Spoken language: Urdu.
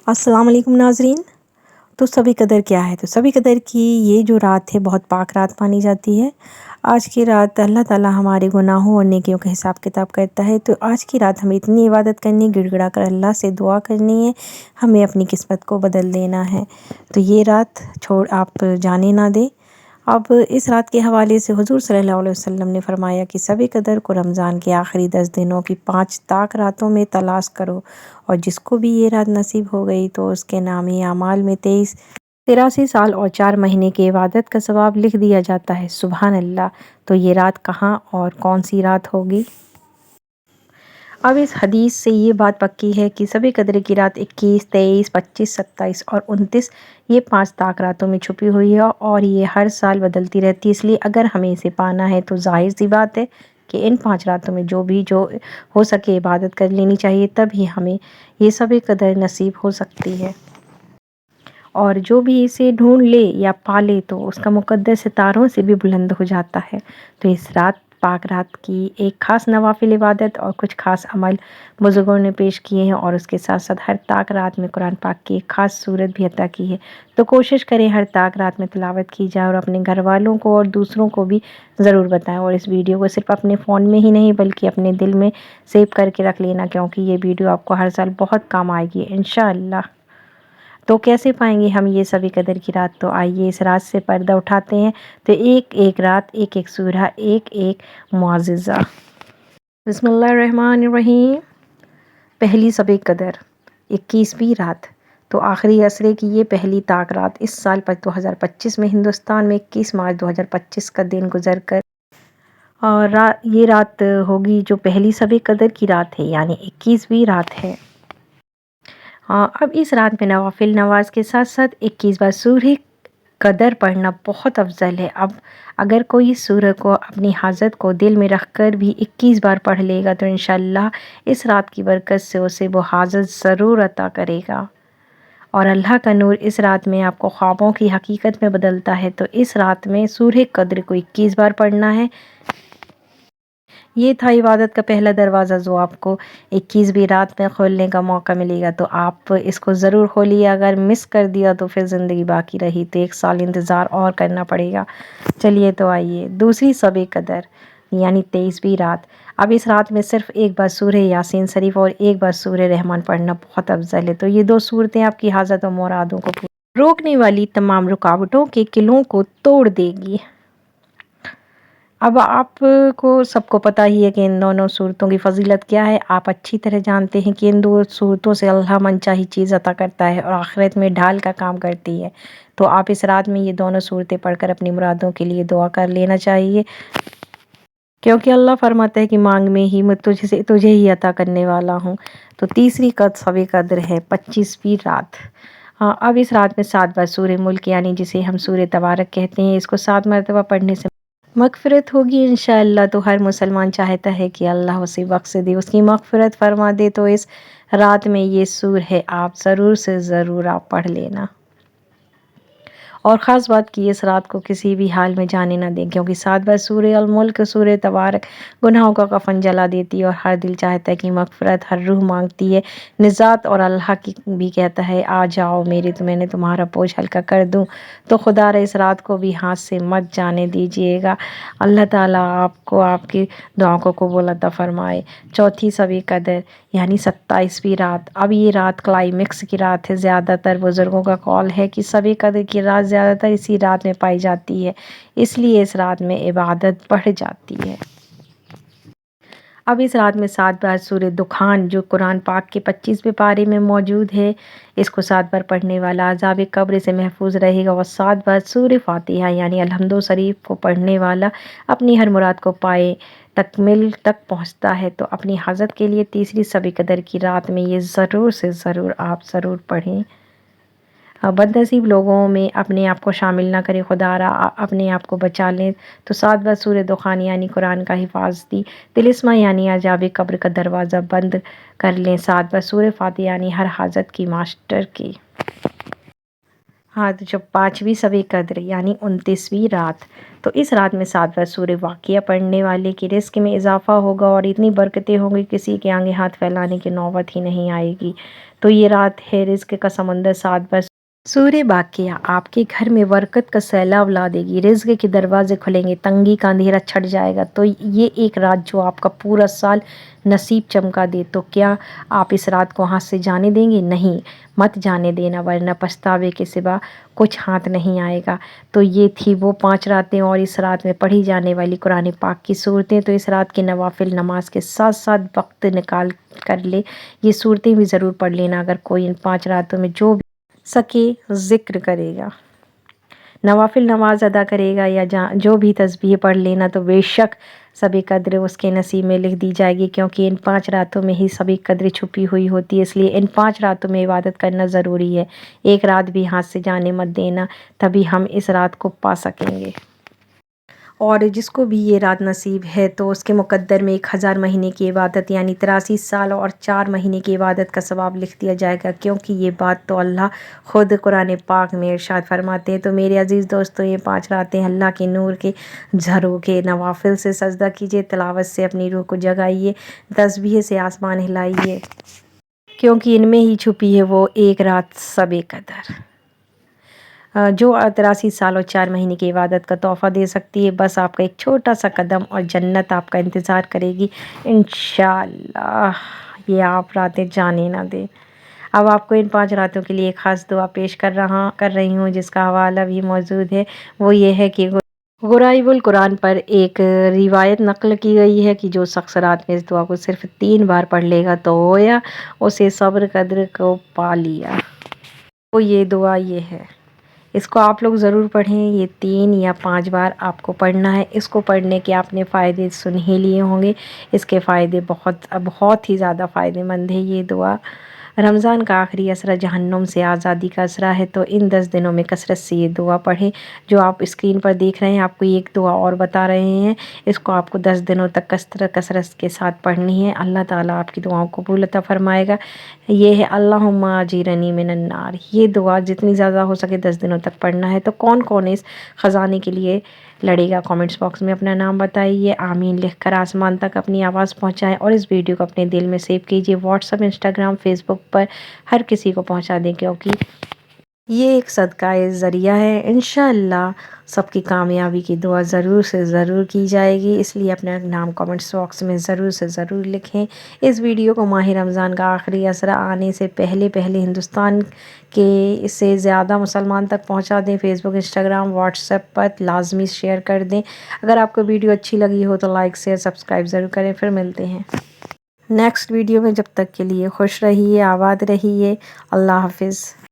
السلام علیکم ناظرین۔ تو سبھی قدر کیا ہے؟ تو سبھی قدر کی یہ جو رات ہے بہت پاک رات مانی جاتی ہے۔ آج کی رات اللہ تعالیٰ ہمارے گناہوں اور نیکیوں کا حساب کتاب کرتا ہے۔ تو آج کی رات ہمیں اتنی عبادت کرنی، گڑ گڑا کر اللہ سے دعا کرنی ہے، ہمیں اپنی قسمت کو بدل دینا ہے۔ تو یہ رات آپ جانے نہ دیں۔ اب اس رات کے حوالے سے حضور صلی اللہ علیہ وسلم نے فرمایا کہ سب قدر کو رمضان کے آخری 10 دنوں کی 5 طاق راتوں میں تلاش کرو، اور جس کو بھی یہ رات نصیب ہو گئی تو اس کے نامی اعمال میں 83 سال اور 4 مہینے کی عبادت کا ثواب لکھ دیا جاتا ہے۔ سبحان اللہ۔ تو یہ رات کہاں اور کون سی رات ہوگی؟ اب اس حدیث سے یہ بات پکی ہے کہ سب قدر کی رات 21، 23، 25، 27 اور 29 یہ 5 طاق راتوں میں چھپی ہوئی ہے، اور یہ ہر سال بدلتی رہتی ہے۔ اس لیے اگر ہمیں اسے پانا ہے تو ظاہر سی بات ہے کہ ان 5 راتوں میں جو ہو سکے عبادت کر لینی چاہیے، تب ہی ہمیں یہ سب قدر نصیب ہو سکتی ہے۔ اور جو بھی اسے ڈھونڈ لے یا پالے تو اس کا مقدر ستاروں سے بھی بلند ہو جاتا ہے۔ تو اس پاک رات کی ایک خاص نوافل عبادت اور کچھ خاص عمل بزرگوں نے پیش کیے ہیں، اور اس کے ساتھ ساتھ ہر طاق رات میں قرآن پاک کی ایک خاص صورت بھی عطا کی ہے۔ تو کوشش کریں ہر طاق رات میں تلاوت کی جائے، اور اپنے گھر والوں کو اور دوسروں کو بھی ضرور بتائیں، اور اس ویڈیو کو صرف اپنے فون میں ہی نہیں بلکہ اپنے دل میں سیو کر کے رکھ لینا، کیونکہ یہ ویڈیو آپ کو ہر سال بہت کام آئے گی انشاءاللہ۔ تو کیسے پائیں گے ہم یہ سبھی قدر کی رات؟ تو آئیے اس رات سے پردہ اٹھاتے ہیں۔ تو ایک ایک رات، ایک ایک سورہ، ایک ایک معجزہ۔ بسم اللہ الرحمن الرحیم۔ پہلی سب قدر 21ویں رات۔ تو آخری عشرے کی یہ پہلی طاق رات اس سال 2025 میں ہندوستان میں 21 مارچ 2025 کا دن گزر کر، اور یہ رات ہوگی جو پہلی سب قدر کی رات ہے، یعنی 21ویں رات ہے۔ اب اس رات میں نوافل نماز کے ساتھ ساتھ 21 بار سورہ قدر پڑھنا بہت افضل ہے۔ اب اگر کوئی سورہ کو اپنی حاجت کو دل میں رکھ کر بھی 21 بار پڑھ لے گا تو انشاءاللہ اس رات کی برکت سے اسے وہ حاجت ضرور عطا کرے گا، اور اللہ کا نور اس رات میں آپ کو خوابوں کی حقیقت میں بدلتا ہے۔ تو اس رات میں سورہ قدر کو 21 بار پڑھنا ہے۔ یہ تھا عبادت کا پہلا دروازہ جو آپ کو 21ویں رات میں کھولنے کا موقع ملے گا، تو آپ اس کو ضرور کھولیے۔ اگر مس کر دیا تو پھر زندگی باقی رہی تو 1 سال انتظار اور کرنا پڑے گا۔ چلیے تو آئیے دوسری سب قدر یعنی 23ویں رات۔ اب اس رات میں صرف ایک بار سورہ یاسین شریف اور ایک بار سورہ رحمان پڑھنا بہت افضل ہے۔ تو یہ 2 صورتیں آپ کی حاجت و مرادوں کو روکنے والی تمام رکاوٹوں کے قلعوں کو توڑ دے گی۔ اب آپ کو سب کو پتہ ہی ہے کہ ان دونوں صورتوں کی فضیلت کیا ہے۔ آپ اچھی طرح جانتے ہیں کہ ان 2 صورتوں سے اللہ من چاہی چیز عطا کرتا ہے اور آخرت میں ڈھال کا کام کرتی ہے۔ تو آپ اس رات میں یہ دونوں صورتیں پڑھ کر اپنی مرادوں کے لیے دعا کر لینا چاہیے، کیونکہ اللہ فرماتا ہے کہ مانگ میں ہی میں تجھے ہی عطا کرنے والا ہوں۔ تو تیسری سب قدر ہے 25ویں رات۔ اب اس رات میں 7 بار سورہ ملک یعنی جسے ہم سورہ تبارک کہتے ہیں، اس کو 7 مرتبہ پڑھنے سے مغفرت ہوگی انشاءاللہ۔ تو ہر مسلمان چاہتا ہے کہ اللہ اسے بخش دے، اس کی مغفرت فرما دے، تو اس رات میں یہ سورہ آپ ضرور سے ضرور آپ پڑھ لینا۔ اور خاص بات کہ اس رات کو کسی بھی حال میں جانے نہ دیں، کیونکہ 7 بار سورہ الملک، سورہ تبارک گناہوں کا کفن جلا دیتی ہے، اور ہر دل چاہتا ہے کہ مغفرت، ہر روح مانگتی ہے نجات، اور اللہ بھی کہتا ہے آ جاؤ میرے تو میں نے تمہارا بوجھ ہلکا کر دوں۔ تو خدا را اس رات کو بھی ہاتھ سے مت جانے دیجیے گا۔ اللہ تعالیٰ آپ کو آپ کی دعاؤں کو قبول عطا فرمائے۔ چوتھی سب قدر یعنی 27ویں رات۔ اب یہ رات کلائمیکس کی رات ہے۔ زیادہ تر بزرگوں کا قول ہے کہ سب قدر کی رات زیادہ تر اسی رات میں پائی جاتی ہے، اس لیے اس رات میں عبادت بڑھ جاتی ہے۔ اب اس رات میں 7 بار سورہ دخان جو قرآن پاک کے 25ویں پارے میں موجود ہے، اس کو 7 بار پڑھنے والا عذاب قبر سے محفوظ رہے گا، اور 7 بار سورہ فاتحہ یعنی الحمد شریف کو پڑھنے والا اپنی ہر مراد کو پائے تکمیل تک پہنچتا ہے۔ تو اپنی حاجت کے لیے تیسری سب قدر کی رات میں یہ ضرور سے ضرور آپ ضرور پڑھیں۔ بد نصیب لوگوں میں اپنے آپ کو شامل نہ کریں، خدا را اپنے آپ کو بچا لیں۔ تو 7 بار سورہ دخان یعنی قرآن کا حفاظتی طلسمہ یعنی عذاب قبر کا دروازہ بند کر لیں۔ 7 بار سورہ فاتحہ یعنی ہر حاجت کی ماسٹر کی۔ تو جو 5ویں سب قدر یعنی 29ویں رات، تو اس رات میں 7 بار سورہ واقعہ پڑھنے والے کے رزق میں اضافہ ہوگا، اور اتنی برکتیں ہوں گی کسی کے آگے ہاتھ پھیلانے کی نوبت ہی نہیں آئے گی۔ تو یہ رات ہے رزق کا سمندر 7 بار سورہ واقعہ آپ کے گھر میں برکت کا سیلاب لا دے گی، رزق کے دروازے کھلیں گے، تنگی کا اندھیرا چھٹ جائے گا۔ تو یہ ایک رات جو آپ کا پورا سال نصیب چمکا دے، تو کیا آپ اس رات کو ہاتھ سے جانے دیں گے؟ نہیں، مت جانے دینا، ورنہ پچھتاوے کے سوا کچھ ہاتھ نہیں آئے گا۔ تو یہ تھی وہ 5 راتیں اور اس رات میں پڑھی جانے والی قرآن پاک کی صورتیں۔ تو اس رات کے نوافل نماز کے ساتھ ساتھ وقت نکال کر لے یہ صورتیں بھی ضرور پڑھ لینا۔ اگر کوئی ان 5 راتوں میں جو بھی سکے ذکر کرے گا، نوافل نماز ادا کرے گا یا جو بھی تسبیح پڑھ لینا، تو بے شک سب قدر اس کے نصیب میں لکھ دی جائے گی، کیونکہ ان 5 راتوں میں ہی سب قدر چھپی ہوئی ہوتی ہے۔ اس لیے ان 5 راتوں میں عبادت کرنا ضروری ہے۔ ایک رات بھی ہاتھ سے جانے مت دینا، تبھی ہم اس رات کو پا سکیں گے۔ اور جس کو بھی یہ رات نصیب ہے تو اس کے مقدر میں 1000 مہینے کی عبادت یعنی 83 سال اور 4 مہینے کی عبادت کا ثواب لکھ دیا جائے گا، کیونکہ یہ بات تو اللہ خود قرآن پاک میں ارشاد فرماتے ہیں۔ تو میرے عزیز دوستو، یہ 5 راتیں اللہ کے نور کے جھروکے، نوافل سے سجدہ کیجئے، تلاوت سے اپنی روح کو جگائیے، تسبیح سے آسمان ہلائیے، کیونکہ ان میں ہی چھپی ہے وہ ایک رات سب قدر جو 83 سال اور 4 مہینے کی عبادت کا تحفہ دے سکتی ہے۔ بس آپ کا ایک چھوٹا سا قدم اور جنت آپ کا انتظار کرے گی انشاءاللہ۔ یہ آپ راتیں جانے نہ دیں۔ اب آپ کو ان 5 راتوں کے لیے ایک خاص دعا پیش کر رہی ہوں، جس کا حوالہ بھی موجود ہے۔ وہ یہ ہے کہ غرائب القرآن پر ایک روایت نقل کی گئی ہے کہ جو شخص رات میں اس دعا کو صرف 3 بار پڑھ لے گا تو گویا اسے صبر قدر کو پا لیا۔ تو یہ دعا یہ ہے، اس کو آپ لوگ ضرور پڑھیں۔ یہ 3 یا 5 بار آپ کو پڑھنا ہے۔ اس کو پڑھنے کے آپ نے فائدے سن ہی لیے ہوں گے۔ اس کے فائدے بہت ہی زیادہ فائدے مند ہے۔ یہ دعا رمضان کا آخری اسرہ جہنم سے آزادی کا اسرہ ہے، تو ان 10 دنوں میں کثرت سے یہ دعا پڑھیں۔ جو آپ اسکرین پر دیکھ رہے ہیں، آپ کو ایک دعا اور بتا رہے ہیں، اس کو آپ کو 10 دنوں تک کثرت کے ساتھ پڑھنی ہے۔ اللہ تعالیٰ آپ کی دعاؤں کو قبول عطا فرمائے گا۔ یہ ہے اللہم اجرنی من النار۔ یہ دعا جتنی زیادہ ہو سکے 10 دنوں تک پڑھنا ہے۔ تو کون کون اس خزانے کے لیے لڑے گا؟ کامنٹس باکس میں اپنا نام بتائیے، آمین لکھ کر آسمان تک اپنی آواز پہنچائیں، اور اس ویڈیو کو اپنے دل میں سیو کیجیے، واٹس ایپ، انسٹاگرام، فیس بک پر ہر کسی کو پہنچا دیں، کیونکہ یہ ایک صدقہ ذریعہ ہے۔ انشاءاللہ سب کی کامیابی کی دعا ضرور سے ضرور کی جائے گی، اس لیے اپنا نام کامنٹس باکس میں ضرور سے ضرور لکھیں۔ اس ویڈیو کو ماہ رمضان کا آخری اسرہ آنے سے پہلے ہندوستان کے سے زیادہ مسلمان تک پہنچا دیں۔ فیس بک، انسٹاگرام، واٹس ایپ پر لازمی شیئر کر دیں۔ اگر آپ کو ویڈیو اچھی لگی ہو تو لائک، شیئر، سبسکرائب ضرور کریں۔ پھر ملتے ہیں نیکسٹ ویڈیو میں، جب تک کے لیے خوش رہیے، آباد رہیے، اللہ حافظ۔